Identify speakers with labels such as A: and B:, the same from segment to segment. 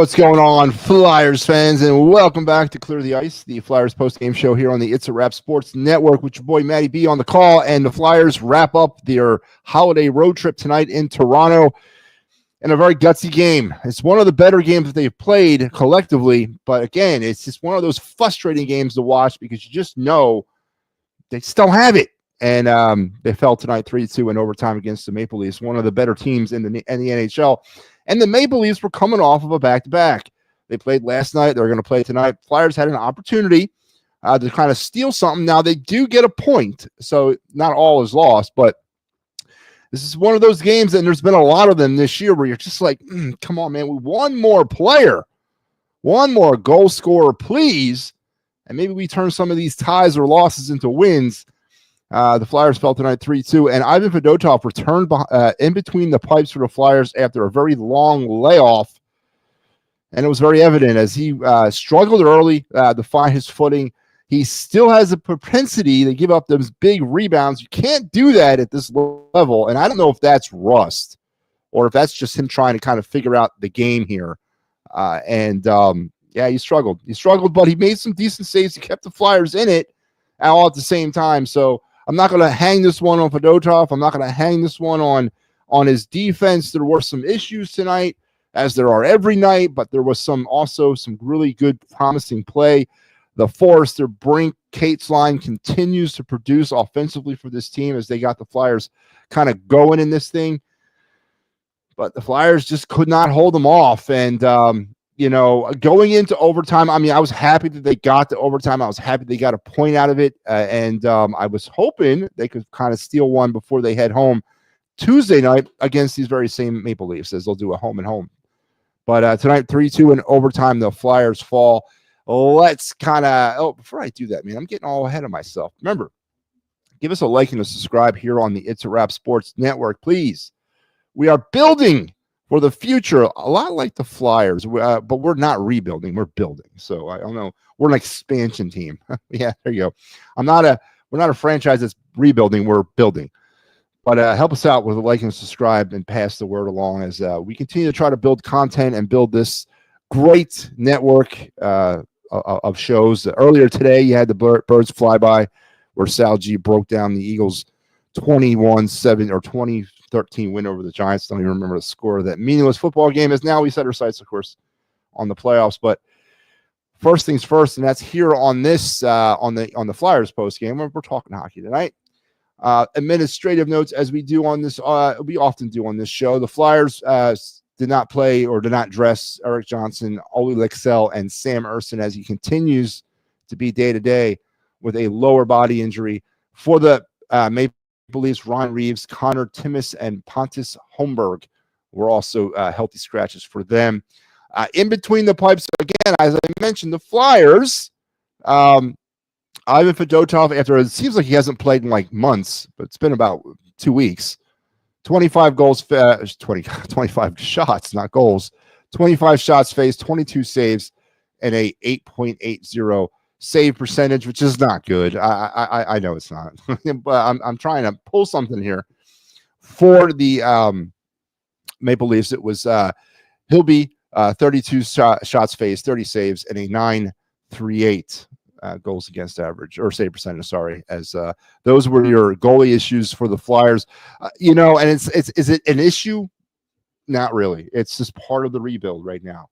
A: what's going on, Flyers fans, and welcome back to Clear the Ice, the Flyers post-game show here on the It's a Wrap Sports Network with your boy Matty B on the call, and the Flyers wrap up their holiday road trip tonight in Toronto in a very gutsy game. It's one of the better games that they've played collectively, but again, it's just one of those frustrating games to watch because you just know they still have it. And they fell tonight 3-2 in overtime against the Maple Leafs, one of the better teams in the NHL. And the Maple Leafs were coming off of a back-to-back. They played last night. They're going to play tonight. Flyers had an opportunity to kind of steal something. Now, they do get a point, so not all is lost. But this is one of those games, and there's been a lot of them this year where you're just like, come on, man, one more player, one more goal scorer, please. And maybe we turn some of these ties or losses into wins. The Flyers fell tonight 3-2, and Ivan Fedotov returned in between the pipes for the Flyers after a very long layoff, and it was very evident as he struggled early to find his footing. He still has a propensity to give up those big rebounds. You can't do that at this level, and I don't know if that's rust or if that's just him trying to kind of figure out the game here. Yeah, he struggled. He struggled, but he made some decent saves. He kept the Flyers in it all at the same time, so I'm not going to hang this one on Fedotov. I'm not going to hang this one on his defense. There were some issues tonight, as there are every night, but there was also some really good, promising play. The Forrester, Brink, Cates line continues to produce offensively for this team as they got the Flyers kind of going in this thing. But the Flyers just could not hold them off. And, going into overtime, I mean, I was happy that they got to overtime. I was happy they got a point out of it. I was hoping they could kind of steal one before they head home Tuesday night against these very same Maple Leafs, as they'll do a home and home. But tonight, 3-2 in overtime, the Flyers fall. Let's kind of, before I do that, man, I'm getting all ahead of myself. Remember, give us a like and a subscribe here on the It's a Wrap Sports Network, please. We are building for the future, a lot like the Flyers, but we're not rebuilding, we're building. So I don't know, we're an expansion team. Yeah, there you go. We're not a franchise that's rebuilding, we're building. But help us out with a like and subscribe and pass the word along as we continue to try to build content and build this great network of shows. Earlier today, you had the Birds Flyby, where Sal G broke down the Eagles' 21-7 or 2013 win over the Giants. Don't even remember the score of that meaningless football game. As now we set our sights, of course, on the playoffs. But first things first, and that's here on this on the Flyers post game. We're talking hockey tonight. Administrative notes, as we do on this, we often do on this show. The Flyers did not play or did not dress Eric Johnson, Oli Lexell, and Sam Ersson as he continues to be day to day with a lower body injury. For the Maple Leafs, Ron Reeves, Connor Timmins, and Pontus Holmberg were also healthy scratches for them. In between the pipes, again, as I mentioned, the Flyers, Ivan Fedotov, after it seems like he hasn't played in like months, but it's been about 2 weeks, 25 goals, 25 shots, not goals, 25 shots faced, 22 saves, and a 8.80 save percentage, which is not good. I know it's not, but I'm trying to pull something here for the Maple Leafs. It was Hilby, 32 shots faced, 30 saves, and a 9.38 goals against average, or save percentage. Sorry, as those were your goalie issues for the Flyers. And is it an issue? Not really. It's just part of the rebuild right now.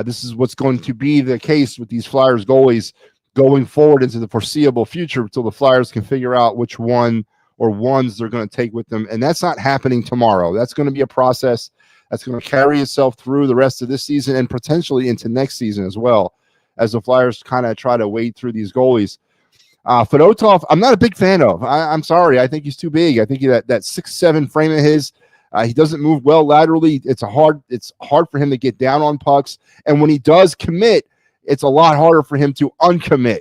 A: This is what's going to be the case with these Flyers goalies going forward into the foreseeable future until the Flyers can figure out which one or ones they're going to take with them. And that's not happening tomorrow. That's going to be a process that's going to carry itself through the rest of this season and potentially into next season as well, as the Flyers kind of try to wade through these goalies. Fedotov, I'm not a big fan of. I'm sorry. I think he's too big. I think that 6'7" frame of his, he doesn't move well laterally. It's hard for him to get down on pucks. And when he does commit, it's a lot harder for him to uncommit.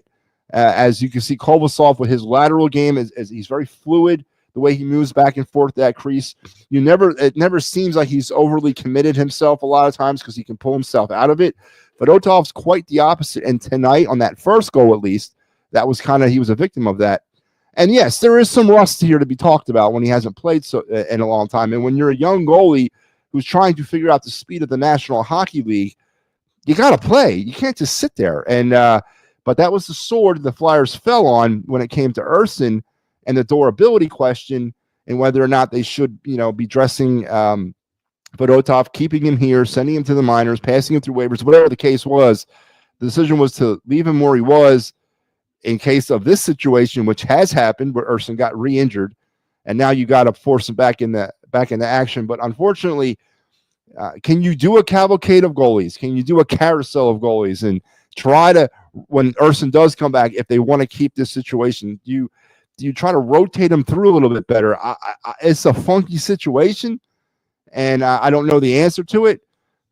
A: As you can see, Kovalsov with his lateral game, as he's very fluid, the way he moves back and forth that crease. It never seems like he's overly committed himself a lot of times because he can pull himself out of it. Fedotov's quite the opposite. And tonight, on that first goal at least, that was he was a victim of that. And yes, there is some rust here to be talked about when he hasn't played in a long time. And when you're a young goalie who's trying to figure out the speed of the National Hockey League, you got to play. You can't just sit there. And but that was the sword the Flyers fell on when it came to Urson and the durability question and whether or not they should, be dressing Fedotov, keeping him here, sending him to the minors, passing him through waivers, whatever the case was. The decision was to leave him where he was in case of this situation, which has happened, where Urson got re-injured, and now you got to force him back into action. But unfortunately, can you do a cavalcade of goalies? Can you do a carousel of goalies and try to, when Urson does come back, if they want to keep this situation, do you try to rotate them through a little bit better? It's a funky situation, and I don't know the answer to it.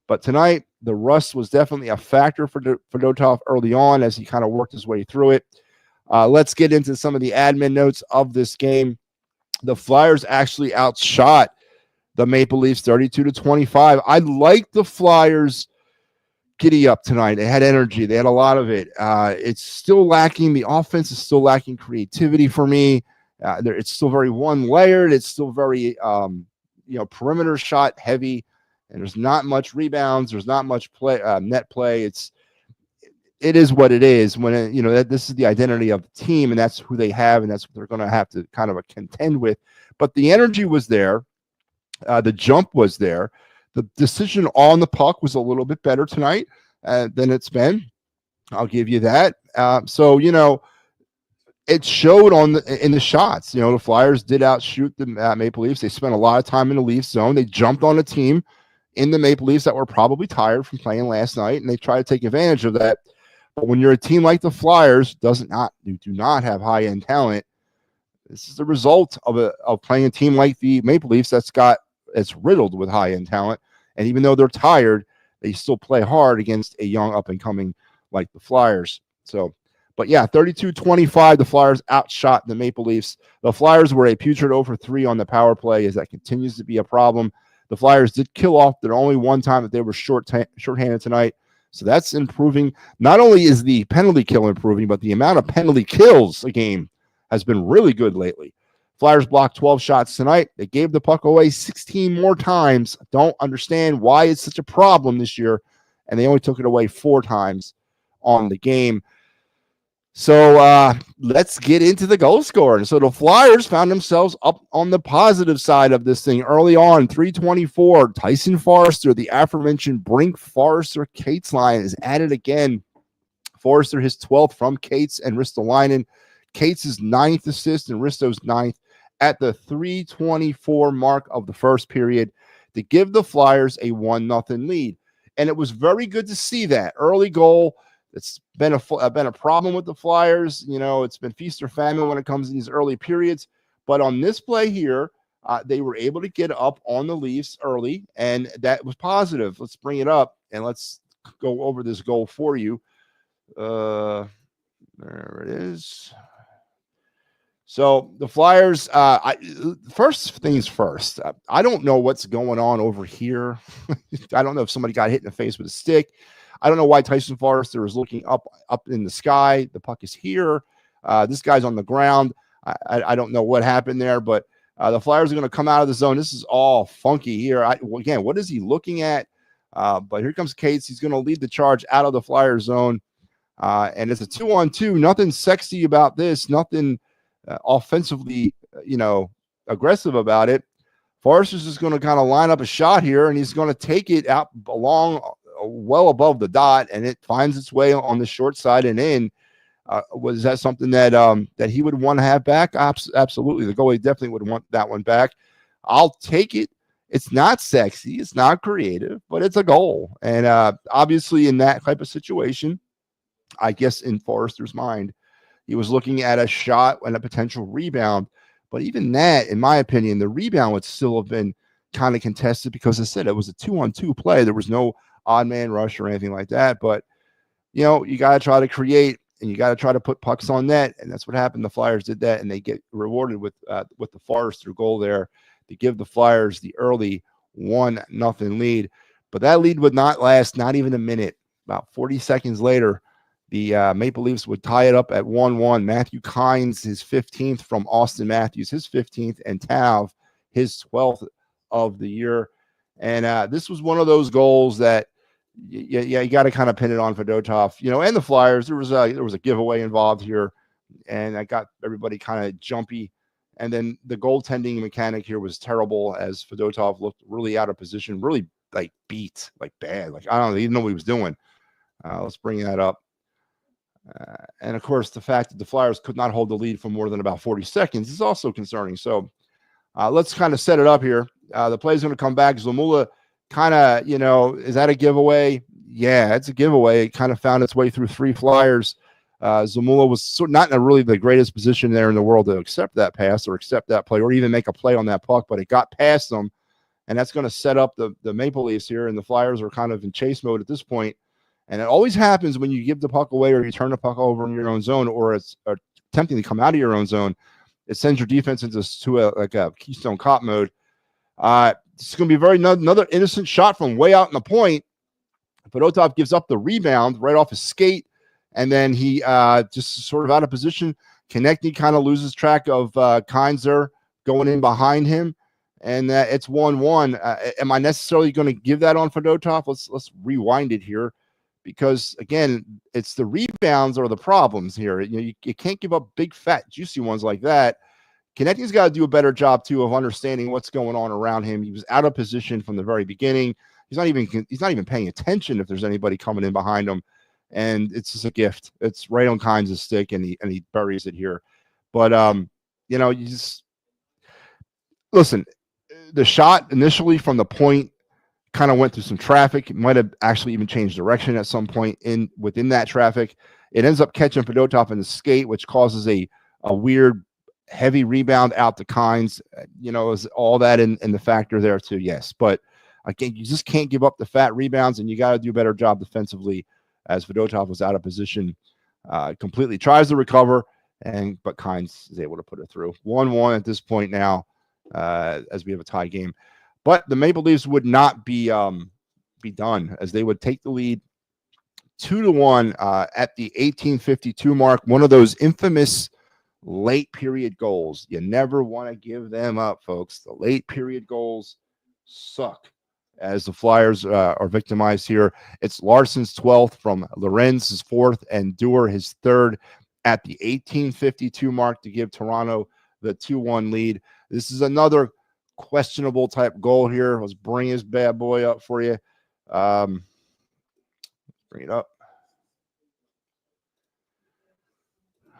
A: But tonight, the rust was definitely a factor for Fedotov early on as he kind of worked his way through it. Let's get into some of the admin notes of this game. The Flyers actually outshot the Maple Leafs 32-25. I like the Flyers giddy up tonight. They had energy. They had a lot of it. It's still lacking. The offense is still lacking creativity for me. It's still very one-layered. It's still very, perimeter shot heavy. And there's not much rebounds. There's not much play, net play. It is what it is. When this is the identity of the team, and that's who they have, and that's what they're going to have to kind of contend with. But the energy was there. The jump was there. The decision on the puck was a little bit better tonight than it's been. I'll give you that. It showed in the shots. The Flyers did outshoot the Maple Leafs. They spent a lot of time in the Leafs zone. They jumped on a team in the Maple Leafs that were probably tired from playing last night, and they tried to take advantage of that. But when you're a team like the Flyers, you do not have high-end talent. This is the result of playing a team like the Maple Leafs it's riddled with high-end talent. And even though they're tired, they still play hard against a young up-and-coming like the Flyers. But yeah, 32-25, the Flyers outshot the Maple Leafs. The Flyers were a putrid 0-for-3 on the power play, as that continues to be a problem. The Flyers did kill off their only one time that they were shorthanded tonight. So that's improving. Not only is the penalty kill improving, but the amount of penalty kills a game has been really good lately. Flyers blocked 12 shots tonight. They gave the puck away 16 more times. Don't understand why it's such a problem this year. And they only took it away 4 times on the game. So let's get into the goal scoring. So the Flyers found themselves up on the positive side of this thing early on. 3:24, Tyson Forrester, the aforementioned Brink Forrester Cates line is added again. Forrester his 12th from Cates and Ristolainen. Cates' 9th assist and Risto's 9th at the 3:24 mark of the first period to give the Flyers a 1-0 lead. And it was very good to see that early goal. It's been a problem with the Flyers. It's been feast or famine when it comes in these early periods. But on this play here, they were able to get up on the Leafs early, and that was positive. Let's bring it up, and let's go over this goal for you. There it is. So the Flyers, first things first, I don't know what's going on over here. I don't know if somebody got hit in the face with a stick. I don't know why Tyson Forrester is looking up in the sky. The puck is here. This guy's on the ground. I don't know what happened there, but the Flyers are going to come out of the zone. This is all funky here. Again, what is he looking at? But here comes Cates. He's going to lead the charge out of the Flyers zone. And it's a 2-on-2. Nothing sexy about this. Nothing offensively, aggressive about it. Forrester's just going to kind of line up a shot here, and he's going to take it out along well above the dot, and it finds its way on the short side and in. Was that something that he would want to have back? Absolutely. The goalie definitely would want that one back. I'll take it. It's not sexy. It's not creative, but it's a goal. And obviously in that type of situation, I guess in Forrester's mind, he was looking at a shot and a potential rebound. But even that, in my opinion, the rebound would still have been kind of contested because, as I said, it was a 2-on-2 play. There was no odd man rush or anything like that. But, you got to try to create, and you got to try to put pucks on net. And that's what happened. The Flyers did that, and they get rewarded with the Forrester goal there to give the Flyers the early 1-0 lead. But that lead would not last, not even a minute. About 40 seconds later, the Maple Leafs would tie it up at 1-1. Matthew Kynes, his 15th from Austin Matthews, his 15th, and Tav, his 12th of the year. And this was one of those goals that, yeah, you got to kind of pin it on Fedotov, and the Flyers. There was a giveaway involved here, and I got everybody kind of jumpy. And then the goaltending mechanic here was terrible, as Fedotov looked really out of position, really like beat, like bad. Like, I don't know, he didn't know what he was doing. Let's bring that up. And of course, the fact that the Flyers could not hold the lead for more than about 40 seconds is also concerning. So let's kind of set it up here. The play's going to come back. Zamula kind of, is that a giveaway? Yeah, it's a giveaway. It kind of found its way through three Flyers. Zamula was not in a really the greatest position there in the world to accept that pass or accept that play or even make a play on that puck, but it got past them, and that's going to set up the Maple Leafs here, and the Flyers are kind of in chase mode at this point. And it always happens when you give the puck away or you turn the puck over in your own zone or it's attempting to come out of your own zone. It sends your defense into a Keystone Cop mode. It's going to be another innocent shot from way out in the point. Fedotov gives up the rebound right off his skate, and then he just sort of out of position. Konechny kind of loses track of Keinzer going in behind him, and it's 1-1. Am I necessarily going to give that on Fedotov? Let's rewind it here, because again, it's the rebounds or the problems here. You can't give up big, fat, juicy ones like that. Konechny's got to do a better job too of understanding what's going on around him. He was out of position from the very beginning. He's not even paying attention if there's anybody coming in behind him, and it's just a gift. It's right on Kynes' stick, and he buries it here. But you just listen. The shot initially from the point kind of went through some traffic. It might have actually even changed direction at some point within that traffic. It ends up catching Fedotov in the skate, which causes a weird heavy rebound out to Kynes. Is all that in the factor there too? Yes, but again, you just can't give up the fat rebounds, and you got to do a better job defensively, as Fedotov was out of position completely. Tries to recover, but Kynes is able to put it through. 1-1 at this point now, as we have a tie game. But the Maple Leafs would not be done, as they would take the lead 2-1 at the 18:52 mark. One of those infamous late period goals. You never want to give them up, folks. The late period goals suck, as the Flyers are victimized here. It's Larson's 12th from Lorenz's 4th and Dewar his 3rd at the 18:52 mark to give Toronto the 2-1 lead. This is another questionable type goal here. Let's bring his bad boy up for you. Bring it up.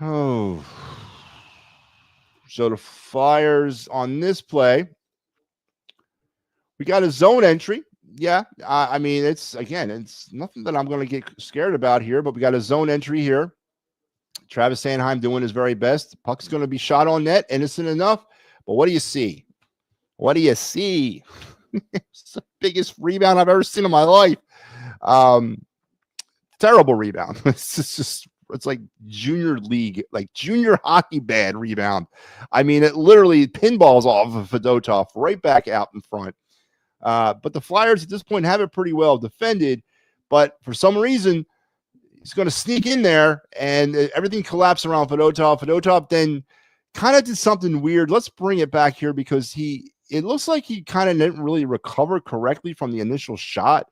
A: Oh, so the Flyers on this play, we got a zone entry. Yeah, I mean, it's nothing that I'm going to get scared about here, but we got a zone entry here. Travis Sanheim doing his very best. The puck's going to be shot on net, innocent enough. But what do you see? What do you see? It's the biggest rebound I've ever seen in my life. Terrible rebound. It's like junior league, like junior hockey bad rebound. I mean, it literally pinballs off of Fedotov right back out in front. But the Flyers at this point have it pretty well defended, but for some reason, he's going to sneak in there, and everything collapsed around Fedotov. Fedotov then kind of did something weird. Let's bring it back here, because it looks like he kind of didn't really recover correctly from the initial shot.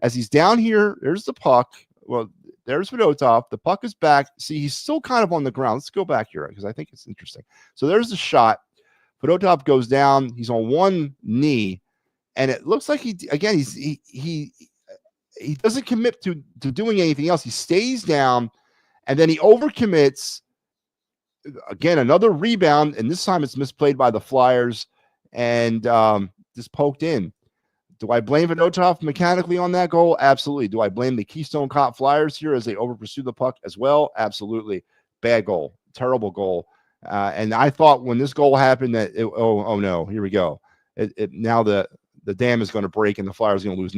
A: As he's down here, there's the puck. Well, there's Fedotov. The puck is back. See, he's still kind of on the ground. Let's go back here, because I think it's interesting. So there's the shot. Fedotov goes down. He's on one knee, and it looks like he doesn't commit to doing anything else. He stays down, and then he overcommits. Again, another rebound, and this time it's misplayed by the Flyers, and just poked in. Do I blame Fedotov mechanically on that goal? Absolutely. Do I blame the Keystone Cop Flyers here as they overpursue the puck as well? Absolutely. Bad goal. Terrible goal. And I thought when this goal happened that, oh no, here we go. Now the dam is going to break and the Flyers are going to lose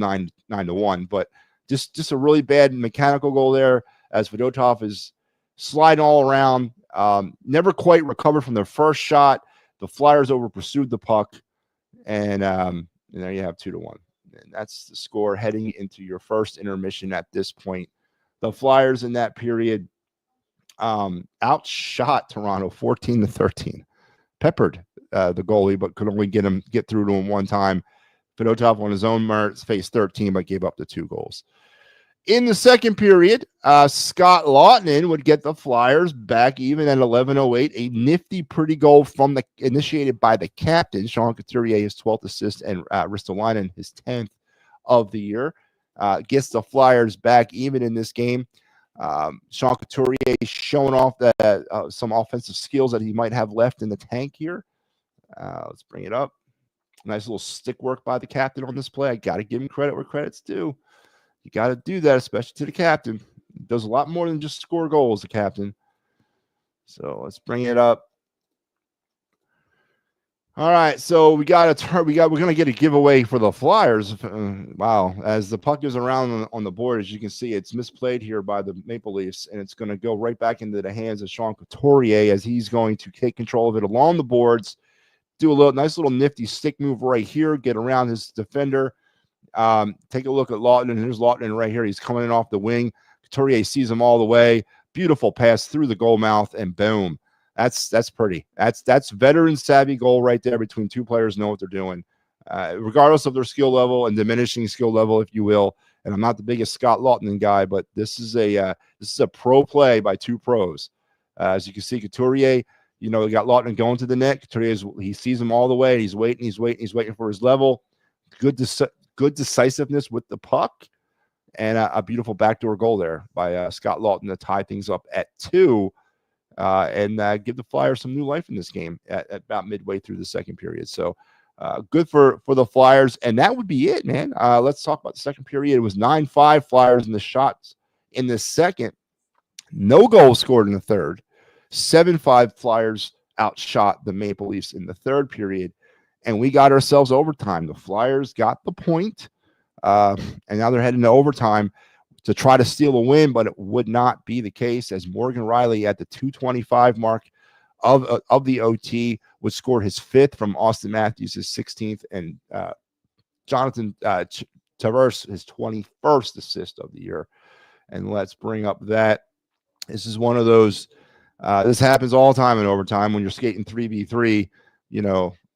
A: 9-1. But just a really bad mechanical goal there, as Fedotov is sliding all around. Never quite recovered from their first shot. The Flyers overpursued the puck, and there you have 2-1. And that's the score heading into your first intermission at this point. The Flyers in that period outshot Toronto 14-13. Peppered the goalie, but could only get through to him one time. Fedotov on his own merits faced 13, but gave up the 2 goals. In the second period, Scott Lawton would get the Flyers back even at 11:08. A nifty, pretty goal initiated by the captain, Sean Couturier, his 12th assist, and Ristolainen, his 10th of the year. Gets the Flyers back even in this game. Sean Couturier showing off that some offensive skills that he might have left in the tank here. Let's bring it up. Nice little stick work by the captain on this play. I got to give him credit where credit's due. You got to do that, especially to the captain. He does a lot more than just score goals, the captain. So let's bring it up. All right, so we're going to get a giveaway for the Flyers. Wow, as the puck goes around on the board, as you can see, it's misplayed here by the Maple Leafs, and it's going to go right back into the hands of Sean Couturier as he's going to take control of it along the boards, do a nice little nifty stick move right here, get around his defender. Take a look at Lawton, and here's Lawton right here. He's coming in off the wing. Couturier sees him all the way. Beautiful pass through the goal mouth, and boom. That's pretty. That's veteran savvy goal right there between 2 players know what they're doing, regardless of their skill level and diminishing skill level, if you will. And I'm not the biggest Scott Lawton guy, but this is a pro play by 2 pros. As you can see, Couturier, we got Lawton going to the net. Couturier, he sees him all the way. He's waiting for his level. Good decisiveness with the puck, and a beautiful backdoor goal there by Scott Lawton to tie things up at 2 and give the Flyers some new life in this game at about midway through the second period. So good for the Flyers, and that would be it, man. Let's talk about the second period. It was 9-5 Flyers in the shots in the second. No goals scored in the third. 7-5 Flyers outshot the Maple Leafs in the third period. And we got ourselves overtime. The Flyers got the point, and now they're heading to overtime to try to steal a win, but it would not be the case as Morgan Riley at the 2:25 mark of the OT would score his 5th from Austin Matthews, his 16th, and Jonathan Tavares, his 21st assist of the year. And let's bring up that. This is one of those, this happens all the time in overtime when you're skating 3v3,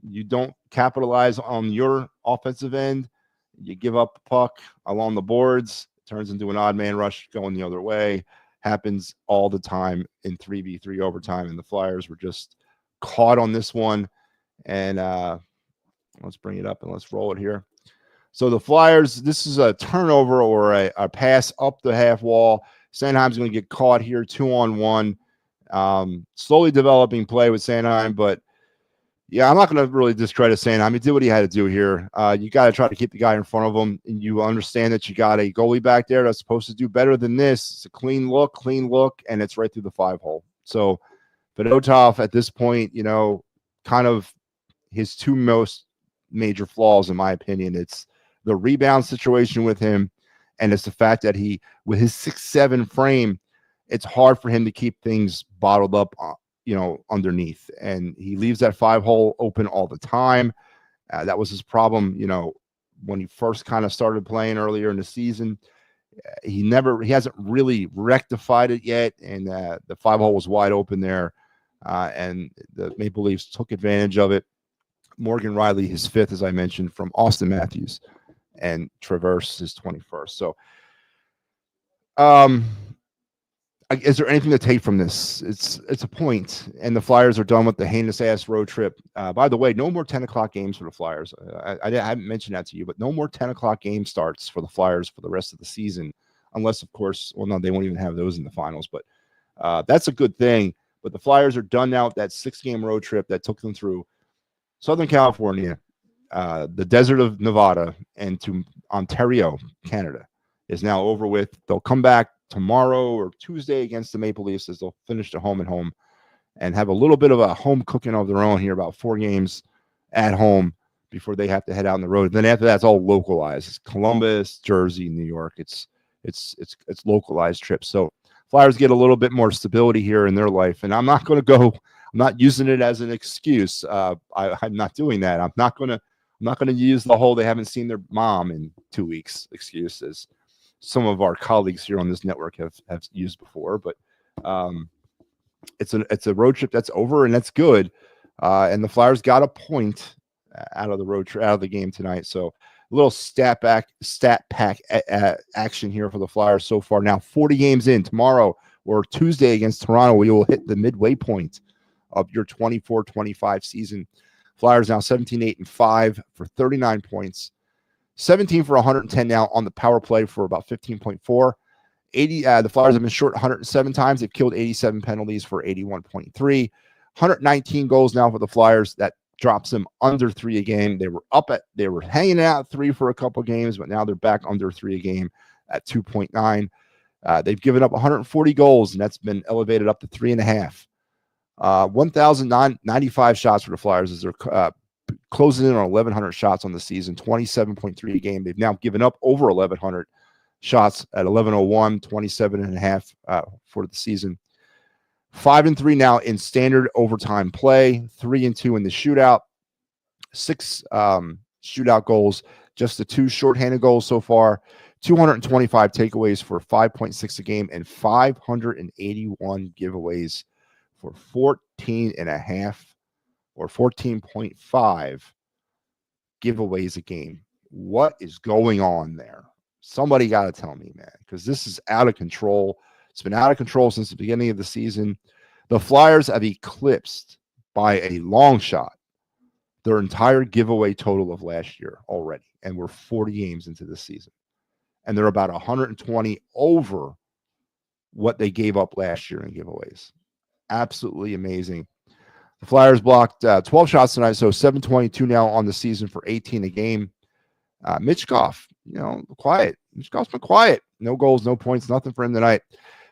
A: you don't capitalize on your offensive end. You give up the puck along the boards. It turns into an odd man rush going the other way. Happens all the time in 3v3 overtime, and the Flyers were just caught on this one. And let's bring it up and let's roll it here. So the Flyers, this is a turnover or a pass up the half wall. Sanheim's going to get caught here 2-on-1. Slowly developing play with Sanheim, but yeah, I'm not going to really discredit Sanheim. He did what he had to do here. You got to try to keep the guy in front of him, and you understand that you got a goalie back there that's supposed to do better than this. It's a clean look, and it's right through the 5-hole. So Fedotov at this point, kind of his 2 most major flaws, in my opinion. It's the rebound situation with him, and it's the fact that he, with his 6'7" frame, it's hard for him to keep things bottled up underneath, and he leaves that 5-hole open all the time. That was his problem, when he first kind of started playing earlier in the season. He hasn't really rectified it yet, and the 5-hole was wide open there, and the Maple Leafs took advantage of it. Morgan Riley, his 5th, as I mentioned, from Austin Matthews, and Traverse, his 21st. So, is there anything to take from this? It's a point, and the Flyers are done with the heinous ass road trip. By the way, no more 10 o'clock games for the Flyers. I haven't mentioned that to you, but no more 10 o'clock game starts for the Flyers for the rest of the season, unless, of course, well, no, they won't even have those in the finals. But that's a good thing. But the Flyers are done now with that 6-game road trip that took them through Southern California, the desert of Nevada, and to Ontario, Canada, is now over with. They'll come back tomorrow or Tuesday against the Maple Leafs as they'll finish the home and home and have a little bit of a home cooking of their own here, about 4 games at home before they have to head out on the road. Then after that, it's all localized. It's Columbus, Jersey, New York. It's localized trips. So Flyers get a little bit more stability here in their life. And I'm not using it as an excuse. I'm not doing that. I'm not going to use the whole they haven't seen their mom in 2 weeks excuses. Some of our colleagues here on this network have used before, but it's a road trip that's over, and that's good. And the Flyers got a point out of the road trip, out of the game tonight. So little stat pack action here for the Flyers so far. Now 40 games in. Tomorrow or Tuesday against Toronto, we will hit the midway point of your 24-25 season. Flyers now 17-8-5 for 39 points, 17 for 110 now on the power play for about 15.4. The Flyers have been short 107 times. They've killed 87 penalties for 81.3. 119 goals now for the Flyers. That drops them under 3 a game. They were hanging out 3 for a couple games, but now they're back under 3 a game at 2.9. They've given up 140 goals, and that's been elevated up to 3.5. 1,095 shots for the Flyers as they're closing in on 1,100 shots on the season, 27.3 a game. They've now given up over 1,100 shots at 1,101, 27.5 for the season. 5-3 now in standard overtime play, 3-2 in the shootout, 6 shootout goals, just the 2 shorthanded goals so far, 225 takeaways for 5.6 a game, and 581 giveaways for 14.5 or 14.5 giveaways a game. What is going on there? Somebody got to tell me, man, because this is out of control. It's been out of control since the beginning of the season. The Flyers have eclipsed by a long shot their entire giveaway total of last year already, and we're 40 games into the season. And they're about 120 over what they gave up last year in giveaways. Absolutely amazing. The Flyers blocked 12 shots tonight, so 722 now on the season for 18 a game. Mitchkov, quiet. Mitchkov's been quiet. No goals, no points, nothing for him tonight.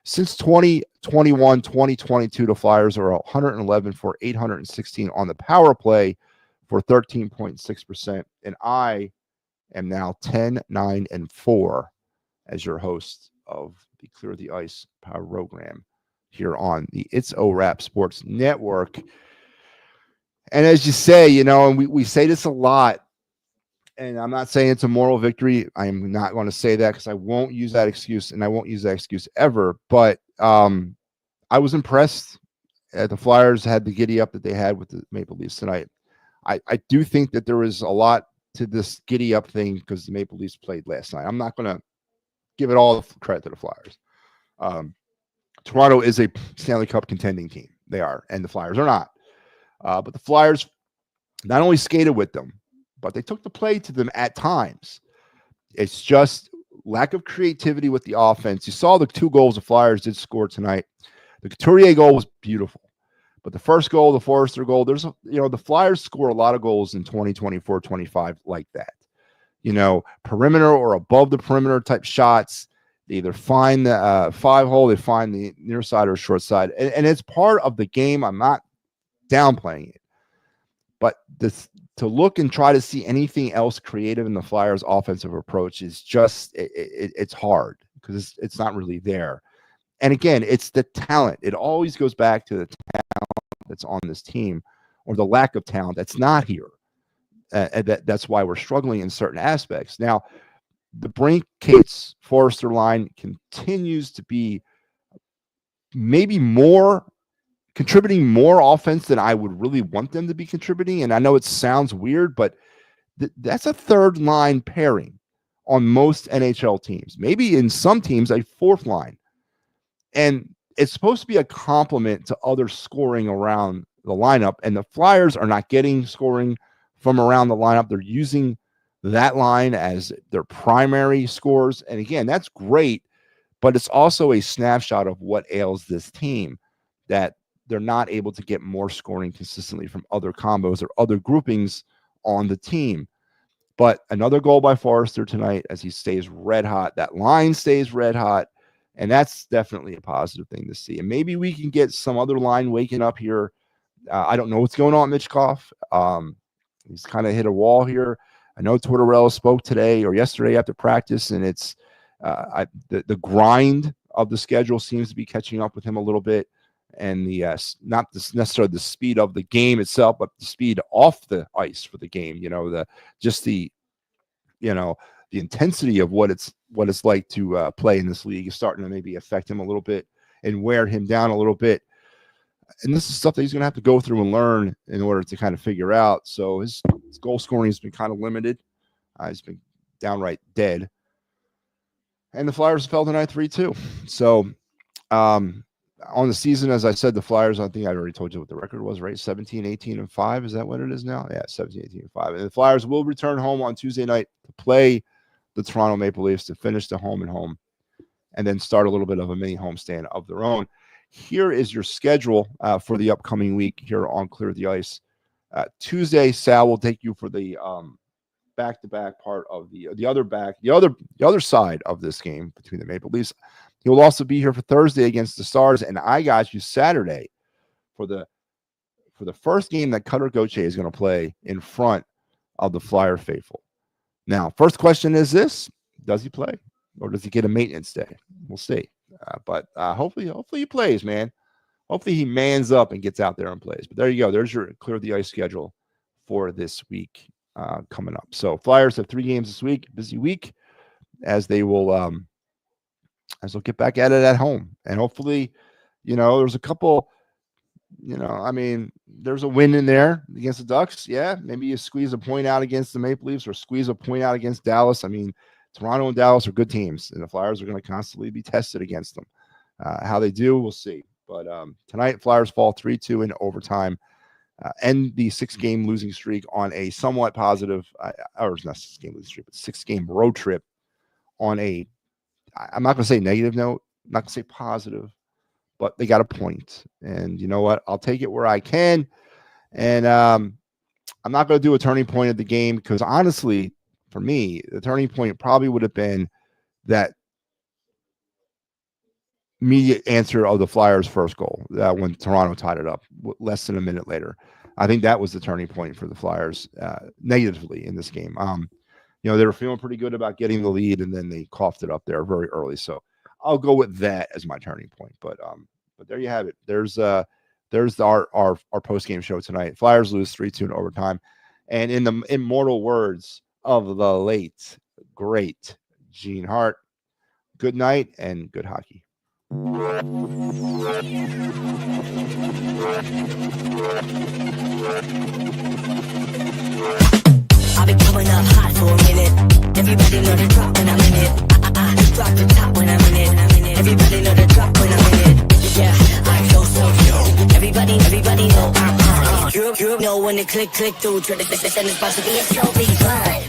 A: Since 2021, 2022, the Flyers are 111 for 816 on the power play for 13.6%. And I am now 10-9-4 as your host of the Clear the Ice Power Program here on the It's O-Rap Sports Network. And as you say, and we say this a lot, and I'm not saying it's a moral victory. I am not going to say that because I won't use that excuse, and I won't use that excuse ever. But I was impressed that the Flyers had the giddy up that they had with the Maple Leafs tonight. I do think that there was a lot to this giddy up thing because the Maple Leafs played last night. I'm not going to give it all the credit to the Flyers. Toronto is a Stanley Cup contending team. They are, and the Flyers are not. But the Flyers not only skated with them, but they took the play to them at times. It's just lack of creativity with the offense. You saw the 2 goals the Flyers did score tonight. The Couturier goal was beautiful. But the first goal, the Forrester goal, the Flyers score a lot of goals in 2024-25 like that. Perimeter or above the perimeter type shots. They either find the 5-hole, they find the near side or short side. And it's part of the game. I'm not downplaying it. But to look and try to see anything else creative in the Flyers' offensive approach is just it's hard because it's not really there. And again, it's the talent. It always goes back to the talent that's on this team or the lack of talent that's not here. That's why we're struggling in certain aspects. Now, the Brink, Cates, Forrester line continues to be maybe contributing more offense than I would really want them to be contributing. And I know it sounds weird, but that's a third line pairing on most NHL teams. Maybe in some teams, a fourth line. And it's supposed to be a complement to other scoring around the lineup. And the Flyers are not getting scoring from around the lineup. They're using that line as their primary scores. And again, that's great, but it's also a snapshot of what ails this team, that they're not able to get more scoring consistently from other combos or other groupings on the team. But another goal by Forrester tonight as he stays red hot. That line stays red hot, and that's definitely a positive thing to see. And maybe we can get some other line waking up here. I don't know what's going on, Mitchkov. He's kind of hit a wall here. I know Tortorella spoke today or yesterday after practice, and it's the grind of the schedule seems to be catching up with him a little bit. And not necessarily the speed of the game itself, but the speed off the ice for the game. The intensity of what it's like to play in this league is starting to maybe affect him a little bit and wear him down a little bit. And this is stuff that he's going to have to go through and learn in order to kind of figure out. So his goal scoring has been kind of limited. He's been downright dead. And the Flyers fell tonight 3-2. So on the season, as I said, the Flyers, I think I already told you what the record was, right? 17, 18, and 5. Is that what it is now? Yeah, 17, 18, and 5. And the Flyers will return home on Tuesday night to play the Toronto Maple Leafs to finish the home and home and then start a little bit of a mini homestand of their own. Here is your schedule for the upcoming week here on Clear the Ice. Tuesday, Sal will take you for the back-to-back part of the other side of this game between the Maple Leafs. He will also be here for Thursday against the Stars, and I got you Saturday for the first game that Cutter Gauthier is going to play in front of the Flyer faithful. Now, first question is this: does he play, or does he get a maintenance day? We'll see. But hopefully he plays, man. Hopefully he mans up and gets out there and plays. But there you go. There's your Clear the Ice schedule for this week coming up. So Flyers have 3 games this week. Busy week as they will as they'll get back at it at home. And hopefully, there's a couple, there's a win in there against the Ducks. Yeah, maybe you squeeze a point out against the Maple Leafs or squeeze a point out against Dallas. I mean, Toronto and Dallas are good teams, and the Flyers are going to constantly be tested against them. How they do, we'll see. But tonight, Flyers fall 3-2 in overtime, end the 6-game losing streak on a somewhat positive, or not 6-game losing streak, but 6-game road trip on a, I'm not going to say negative note, I'm not going to say positive, but they got a point. And you know what? I'll take it where I can. And I'm not going to do a turning point of the game because honestly, for me, the turning point probably would have been that immediate answer of the Flyers' first goal when Toronto tied it up less than a minute later. I think that was the turning point for the Flyers negatively in this game. They were feeling pretty good about getting the lead, and then they coughed it up there very early. So I'll go with that as my turning point. But there you have it. There's our post-game show tonight. Flyers lose 3-2 in overtime. And in the immortal words of the late, great Gene Hart, good night and good hockey.
B: I've been coming up hot for a minute. Everybody know the drop when I'm in it. I drop the top when I'm in it. Everybody know the drop when I'm in it. Yeah, I go so yo. Everybody know I'm on. You know when the click through to the send this possibly it's so big fun.